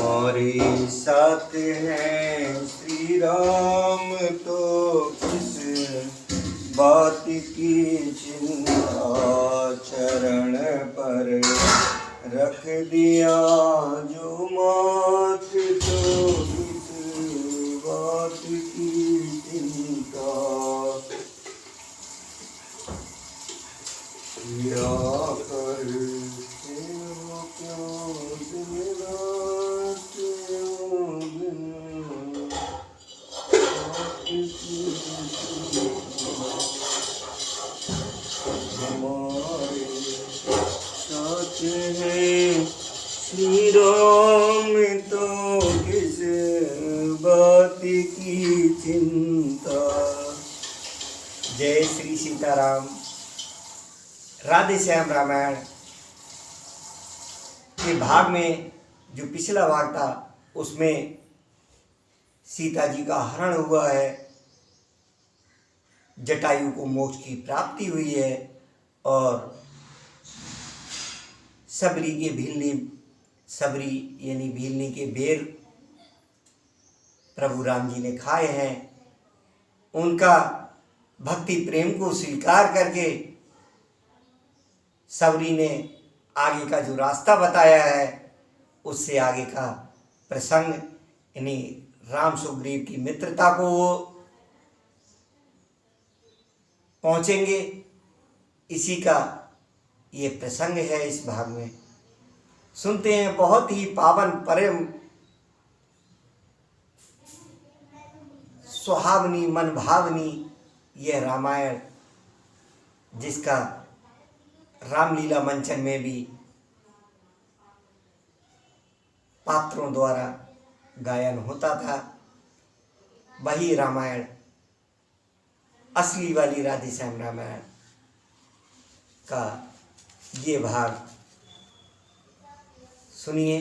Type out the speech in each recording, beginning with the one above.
हमारे साथ हैं श्री राम तो किस बात की चिंता, चरण पर रख दिया जो मात तो किस बात की चिंता। किया कर हमारे साथ हैं श्री राम तो किस बात की चिंता। जय श्री सीताराम। राधे श्याम रामायण के भाग में जो पिछला भाग था उसमें सीता जी का हरण हुआ है, जटायु को मोक्ष की प्राप्ति हुई है और सबरी यानी भीलनी के बेर प्रभु राम जी ने खाए हैं। उनका भक्ति प्रेम को स्वीकार करके सबरी ने आगे का जो रास्ता बताया है उससे आगे का प्रसंग यानी राम सुग्रीव की मित्रता को वो पहुंचेंगे। इसी का ये प्रसंग है इस भाग में। सुनते हैं बहुत ही पावन परम सुहावनी मन भावनी यह रामायण, जिसका रामलीला मंचन में भी पात्रों द्वारा गायन होता था। वही रामायण असली वाली राधे श्याम रामायण का ये भाग सुनिए।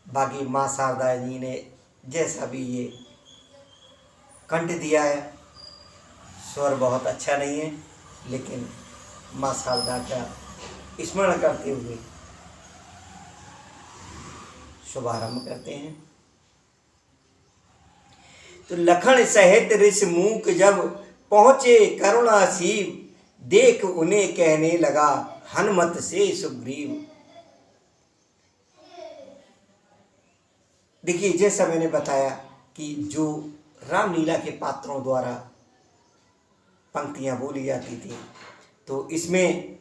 बाकी माँ शारदा जी ने जैसा भी ये कंठ दिया है, स्वर बहुत अच्छा नहीं है, लेकिन माँ शारदा का स्मरण करते हुए शुभारंभ करते हैं। तो लखन सहित ऋषि मूक जब पहुंचे करुणा सीव, देख उन्हें कहने लगा हनुमत से सुग्रीव। देखिए, जैसा मैंने बताया कि जो रामलीला के पात्रों द्वारा पंक्तियां बोली जाती थी, तो इसमें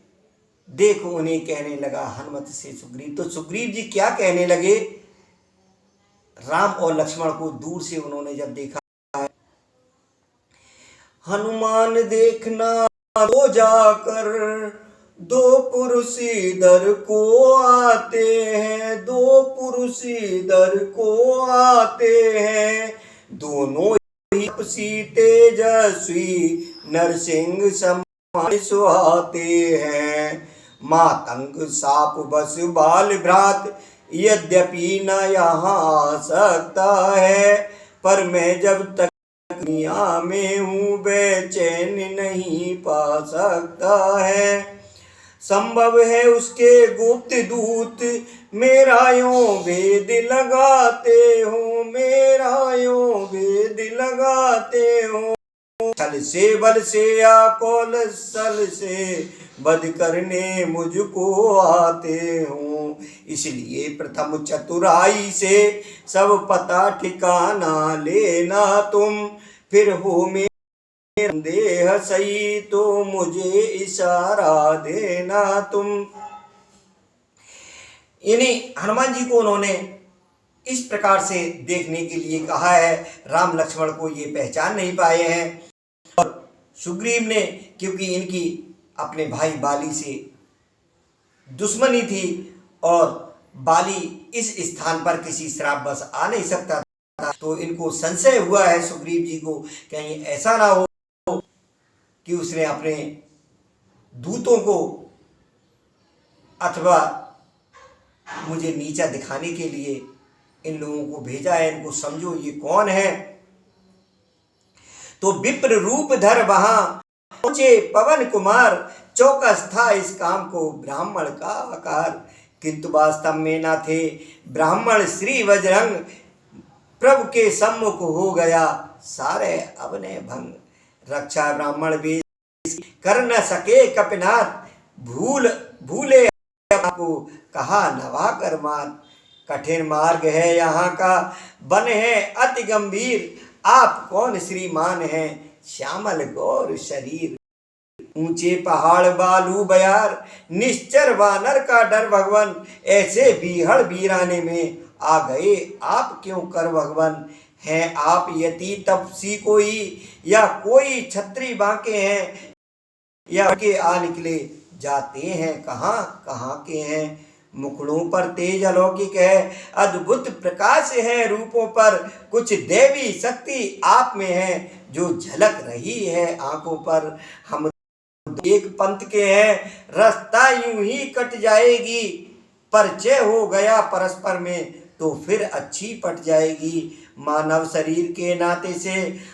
देख उन्हें कहने लगा हनुमत से सुग्रीव। तो सुग्रीव जी क्या कहने लगे? राम और लक्ष्मण को दूर से उन्होंने जब देखा, हनुमान देखना तो जाकर दो पुरुष इधर को आते हैं, दो पुरुष इधर को आते हैं, दोनों ही तेजस्वी नरसिंह समान सुहाते हैं। मातंग साप बस बाल भ्रात यद्यपि न यहाँ आ सकता है, पर मैं जब तक दुनिया में हूँ बेचैन नहीं पा सकता है। संभव है उसके गुप्त दूत मेरा यूं भेद लगाते हो, मेरा यूं भेद लगाते हो। छल से बल से या कौशल से वध करने मुझको आते हो, इसलिए प्रथम चतुराई से सब पता ठिकाना लेना तुम, फिर हो मेरे देह सही तो मुझे इशारा देना तुम। यानी हनुमान जी को उन्होंने इस प्रकार से देखने के लिए कहा है। राम लक्ष्मण को ये पहचान नहीं पाए हैं और सुग्रीव ने, क्योंकि इनकी अपने भाई बाली से दुश्मनी थी और बाली इस स्थान पर किसी श्रापवश आ नहीं सकता था, तो इनको संशय हुआ है सुग्रीव जी को, कहीं ऐसा ना हो कि उसने अपने दूतों को अथवा मुझे नीचा दिखाने के लिए इन लोगों को भेजा है, इनको समझो ये कौन है। तो विप्र रूप धर वहां पहुंचे पवन कुमार, चौकस था इस काम को ब्राह्मण का आकार। किंतु वास्तव में न थे। ब्राह्मण श्री बजरंग प्रभु के सम्मुख हो गया सारे अवने भंग। रक्षा ब्राह्मण भी कर न सके कपिनाथ, भूले को कहा नवा कर मात। कठिन मार्ग है यहाँ का, बन है अति गंभीर, आप कौन श्रीमान हैं श्यामल गौर शरीर। ऊंचे पहाड़ बालू बयार, निश्चर वानर का डर भगवन, ऐसे बीहड़ बीराने में आ गए आप क्यों कर भगवन। हैं आप यति तपसी कोई, या कोई छत्री बांके हैं, या के आ निकले जाते हैं कहाँ कहाँ के हैं। मुखड़ों पर तेज अलौकिक है, अद्भुत प्रकाश है रूपों पर, कुछ देवी शक्ति आप में है जो झलक रही है आंखों पर। हम एक पंथ के हैं, रास्ता यूं ही कट जाएगी, परिचय हो गया परस्पर में तो फिर अच्छी पट जाएगी। मानव शरीर के नाते से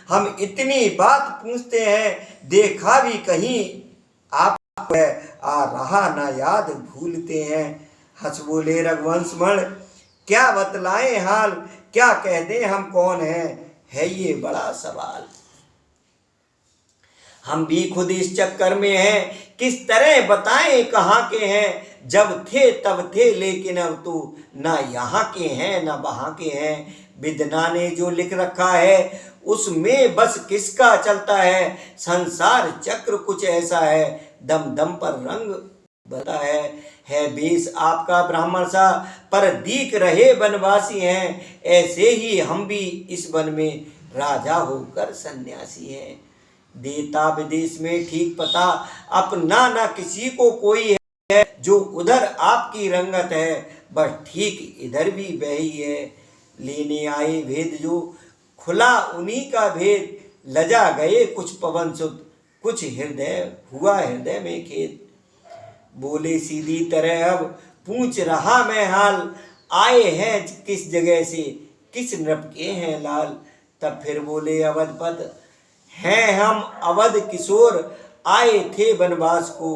हम इतनी बात पूछते हैं, देखा भी कहीं आप है, आ रहा ना याद भूलते हैं। हंस बोले रघुवंश मण, क्या बतलाएं हाल, क्या कह दें हम कौन है ये बड़ा सवाल। हम भी खुद इस चक्कर में हैं, किस तरह बताएं कहाँ के हैं। जब थे तब थे लेकिन अब तो ना यहाँ के हैं ना वहाँ के हैं। विद्ना ने जो लिख रखा है उसमें बस किसका चलता है। संसार चक्र कुछ ऐसा है, दम दम पर रंग बता है बेश आपका ब्राह्मण सा, पर दीख रहे बनवासी हैं। ऐसे ही हम भी इस वन में राजा होकर सन्यासी हैं। देता विदेश में ठीक पता, अपना ना किसी को कोई है। जो उधर आपकी रंगत है बस ठीक इधर भी वही है। लेने आए भेद जो खुला उन्हीं का भेद, लजा गए कुछ पवन सुत, कुछ हृदय हुआ हृदय में खेद। बोले सीधी तरह अब पूछ रहा मैं हाल, आए हैं किस जगह से, किस नृप के हैं लाल। तब फिर बोले अवधपत, हैं हम अवध किशोर, आए थे बनवास को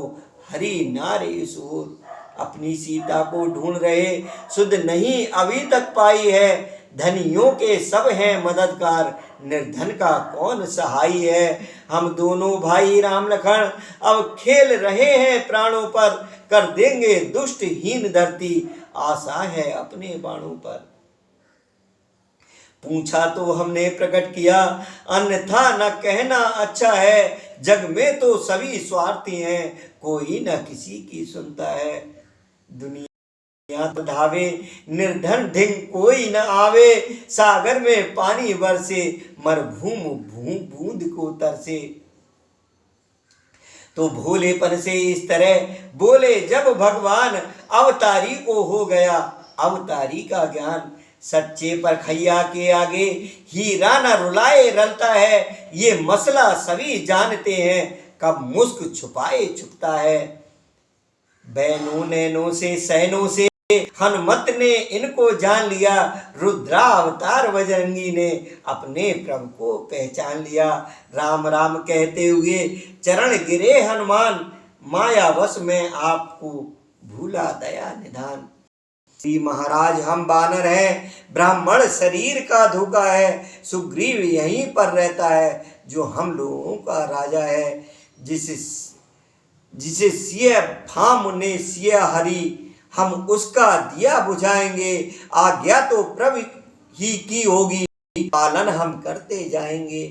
हरि नारे सोर। अपनी सीता को ढूंढ रहे, सुध नहीं अभी तक पाई है। धनियों के सब हैं मददगार, निर्धन का कौन सहाय है। हम दोनों भाई राम लखन अब खेल रहे हैं प्राणों पर, कर देंगे दुष्ट हीन धरती, आशा है अपने बाणों पर। पूछा तो हमने प्रकट किया, अन्यथा न कहना अच्छा है। जग में तो सभी स्वार्थी हैं, कोई न किसी की सुनता है। दुनिया तो धावे निर्धन ढिंग कोई न आवे, सागर में पानी बरसे मरभूम बूंद को तरसे। तो भोलेपन से इस तरह बोले जब भगवान, अवतारी को हो गया अवतारी का ज्ञान। सच्चे पर खैया के आगे हीरा न रुलाए रलता है, ये मसला सभी जानते हैं कब मुस्क छुपाए छुपता है। बैनों नैनों से सैनों से हनुमत ने इनको जान लिया, रुद्रा अवतार बजरंगी ने अपने प्रभु को पहचान लिया। राम राम कहते हुए चरण गिरे हनुमान, मायावश में आपको भूला दया निधान। श्री महाराज हम बानर हैं, ब्राह्मण शरीर का धोखा है। सुग्रीव यहीं पर रहता है जो हम लोगों का राजा है। जिसे सिय फाम ने सिय हरि, हम उसका दिया बुझाएंगे। आज्ञा तो प्रभु ही की होगी, पालन हम करते जाएंगे।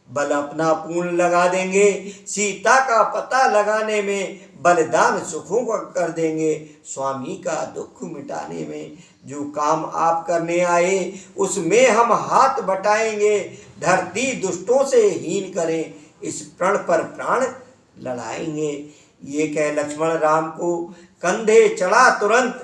बल अपना पूर्ण लगा देंगे, सीता का पता लगाने में। बलिदान सुखों का कर देंगे, स्वामी का दुख मिटाने में। जो काम आप करने आए उसमें हम हाथ बटाएंगे। धरती दुष्टों से हीन करें, इस प्रण पर प्राण लड़ाएंगे। ये कह लक्ष्मण राम को कंधे चढ़ा तुरंत,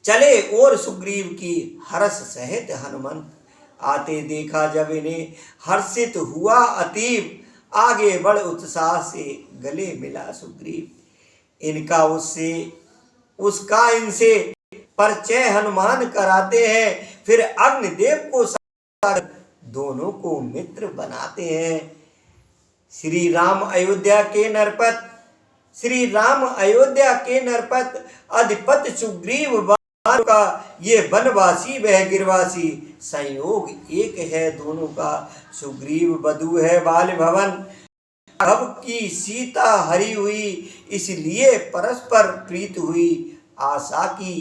चले और सुग्रीव की हर्ष सहित हनुमंत। आते देखा जब इन्हें हर्षित हुआ अतीब, आगे बढ़ उत्साह से गले मिला सुग्रीव। इनका उसका इनसे परिचय हनुमान कराते हैं, फिर अग्निदेव को दोनों को मित्र बनाते हैं। श्री राम अयोध्या के नरपत श्री राम अयोध्या के नरपत अधिपत सुग्रीव बाण का ये वनवासी वह गिरवासी, संयोग एक है दोनों का, सुग्रीव बधू है बाल भवन। राघव की सीता हरी हुई, इसलिए परस्पर प्रीत हुई, आशा की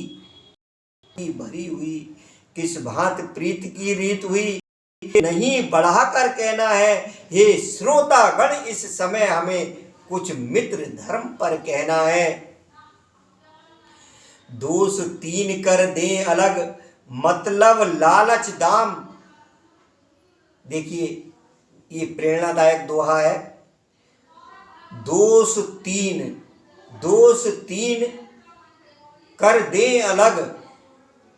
भरी हुई, किस भांत प्रीत की रीत हुई, नहीं बढ़ा कर कहना है। हे श्रोतागण, इस समय हमें कुछ मित्र धर्म पर कहना है। दोष तीन कर दे अलग, मतलब लालच दाम। देखिए, ये प्रेरणादायक दोहा है। दोष तीन कर दे अलग,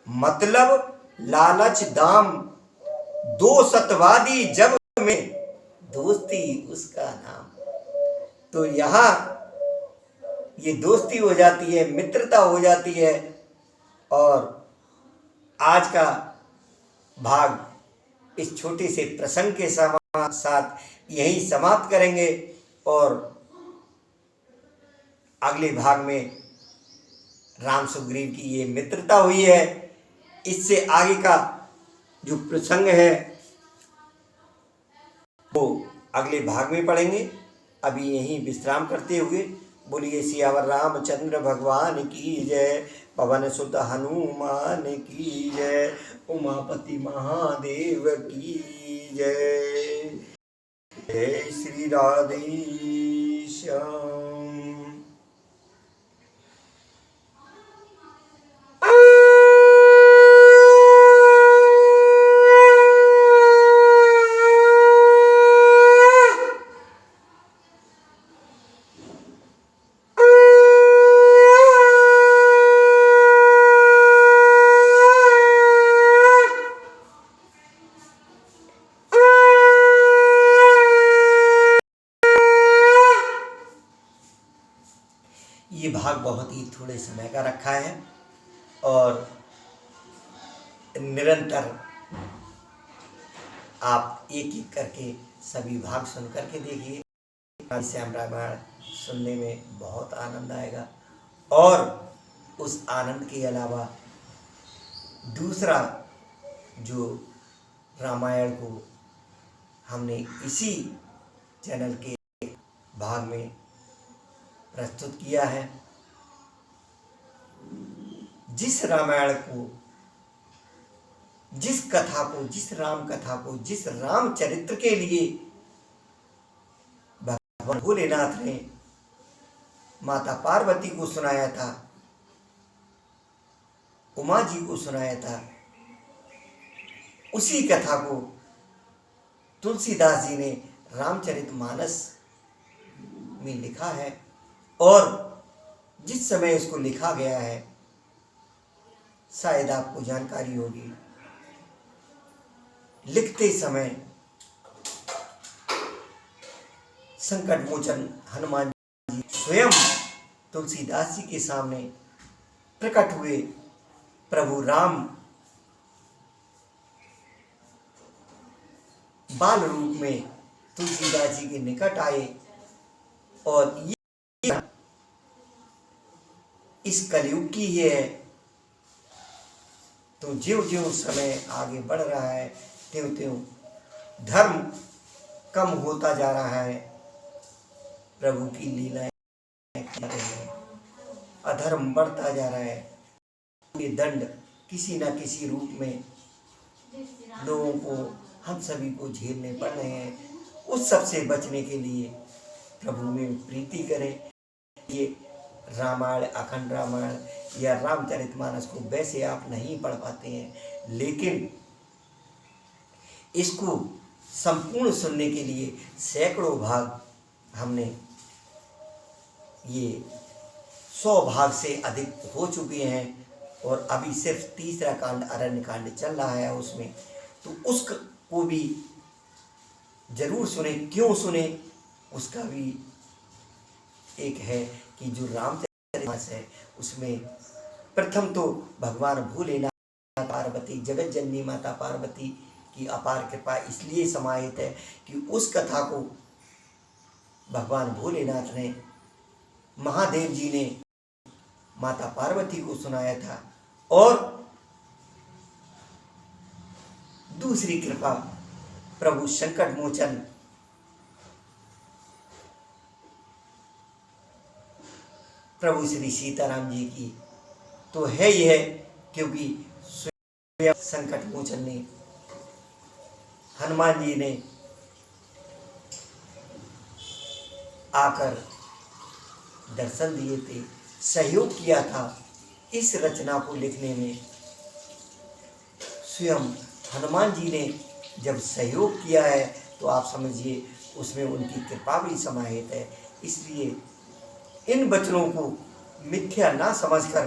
मतलब लालच दाम। दो सतवादी जब में, दोस्ती उसका नाम। तो यहाँ ये दोस्ती हो जाती है, मित्रता हो जाती है। और आज का भाग इस छोटे से प्रसंग के साथ यही समाप्त करेंगे, और अगले भाग में राम सुग्रीव की ये मित्रता हुई है, इससे आगे का जो प्रसंग है वो अगले भाग में पढ़ेंगे। अभी यहीं विश्राम करते हुए बोलिए सियावर रामचंद्र भगवान की जय, पवन सुत हनुमान की जय, उमापति महादेव की जय। जय श्री राधे श्याम। ये भाग बहुत ही थोड़े समय का रखा है, और निरंतर आप एक एक करके सभी भाग सुन करके देखिए। श्याम रामायण सुनने में बहुत आनंद आएगा, और उस आनंद के अलावा दूसरा जो रामायण को हमने इसी चैनल के भाग में प्रस्तुत किया है, जिस रामायण को, जिस कथा को, जिस राम कथा को, जिस रामचरित्र के लिए भगवान भोलेनाथ ने माता पार्वती को सुनाया था, उमा जी को सुनाया था, उसी कथा को तुलसीदास जी ने रामचरितमानस में लिखा है। और जिस समय इसको लिखा गया है, शायद आपको जानकारी होगी, लिखते समय संकट मोचन हनुमान जी स्वयं तुलसीदास जी के सामने प्रकट हुए। प्रभु राम बाल रूप में तुलसीदास जी के निकट आए, और ये इस कलयुग की ही है। तो ज्यों ज्यों समय आगे बढ़ रहा है, त्यों त्यों धर्म कम होता जा रहा है, प्रभु की लीलाएं कर रही है, अधर्म बढ़ता जा रहा है। ये दंड किसी न किसी रूप में लोगों को, हम सभी को झेलने पड़ रहे हैं। उस सब से बचने के लिए प्रभु में प्रीति करें। ये रामायण, अखंड रामायण या रामचरितमानस को वैसे आप नहीं पढ़ पाते हैं, लेकिन इसको संपूर्ण सुनने के लिए सैकड़ों भाग हमने, ये 100 भाग से अधिक हो चुके हैं, और अभी सिर्फ तीसरा कांड अरण्य कांड चल रहा है उसमें। तो उसको भी जरूर सुने। क्यों सुने, उसका भी एक है कि जो रामचरितमानस है उसमें प्रथम तो भगवान भोलेनाथ, पार्वती, जगत जननी माता पार्वती की अपार कृपा इसलिए समाहित है कि उस कथा को भगवान भोलेनाथ ने महादेव जी ने माता पार्वती को सुनाया था, और दूसरी कृपा प्रभु संकट मोचन प्रभु श्री सीताराम जी की तो है ही है, क्योंकि स्वयं संकट मोचन ने हनुमान जी ने आकर दर्शन दिए थे, सहयोग किया था इस रचना को लिखने में। स्वयं हनुमान जी ने जब सहयोग किया है तो आप समझिए उसमें उनकी कृपा भी समाहित है। इसलिए इन वचनों को मिथ्या ना समझकर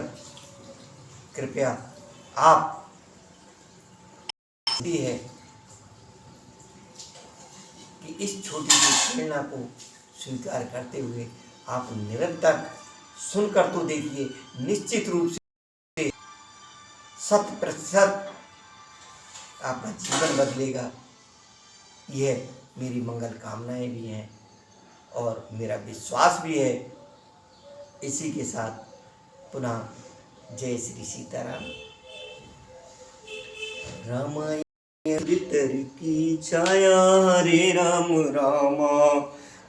कृपया आप भी है कि इस छोटी सी प्रेरणा को स्वीकार करते हुए आप निरंतर सुनकर तो देखिए, निश्चित रूप से 100% आपका जीवन बदलेगा। यह मेरी मंगल कामनाएं भी हैं और मेरा विश्वास भी है। इसी के साथ पुनः जय श्री सीताराम। रामायण भीतर की छाया, हरे राम रामा,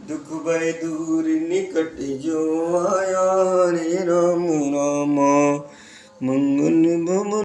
दुख भय दूर निकट जो आया।